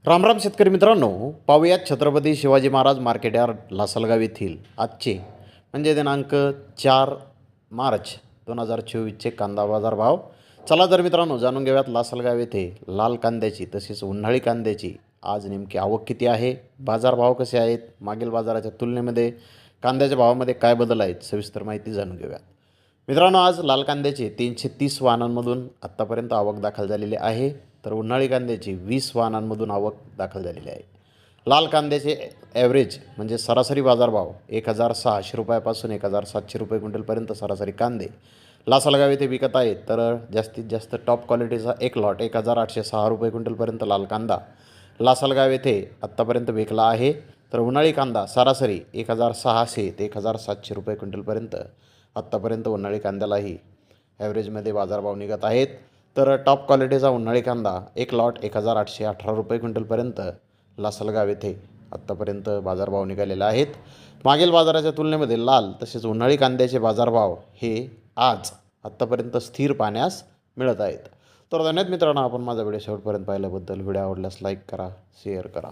रामराम शेतकरी मित्रांनो, पाहूयात छत्रपती शिवाजी महाराज मार्केट यार्ड लासलगाव येथील आजचे म्हणजे दिनांक 4 मार्च 2024चे कांदा बाजार भाव. चला तर मित्रांनो जाणून घेऊयात लासलगाव येथे लाल कांद्याची तसेच उन्हाळी कांद्याची आज नेमकी आवक किती आहे, बाजारभाव कसे आहेत, मागील बाजाराच्या तुलनेमध्ये कांद्याच्या भावामध्ये काय बदल आहेत, सविस्तर माहिती जाणून घेऊयात. मित्रांनो, आज लाल कांद्याचे 330 वाहनांमधून आत्तापर्यंत आवक दाखल झालेली आहे, तर उन्हाळी कांद्याची 20 वाहनांमधून आवक दाखल झालेली आहे. लाल कांद्याचे ॲव्हरेज म्हणजे सरासरी बाजारभाव 1,600 रुपयापासून 1,700 रुपये क्विंटलपर्यंत सरासरी कांदे लासलगाव येथे विकत आहेत. तर जास्तीत जास्त टॉप क्वालिटीचा एक लॉट 1,806 रुपये क्विंटलपर्यंत लाल कांदा लासलगाव येथे आत्तापर्यंत विकला आहे. तर उन्हाळी कांदा सरासरी 1,600 ते 1,700 रुपये क्विंटलपर्यंत आत्तापर्यंत उन्हाळी कांद्यालाही ॲव्हरेजमध्ये बाजारभाव निघत आहेत. तर टॉप क्वालिटीचा उन्हाळी कांदा एक लॉट 1,818 रुपये क्विंटलपर्यंत लासलगाव येथे आत्तापर्यंत बाजारभाव निघालेले आहेत. मागील बाजाराच्या तुलनेमध्ये लाल तसेच उन्हाळी कांद्याचे बाजारभाव हे आज आत्तापर्यंत स्थिर पाहण्यास मिळत आहेत. तर धन्यवाद मित्रांनो, आपण माझा व्हिडिओ शेवटपर्यंत पाहिल्याबद्दल. व्हिडिओ आवडल्यास लाईक करा, शेअर करा.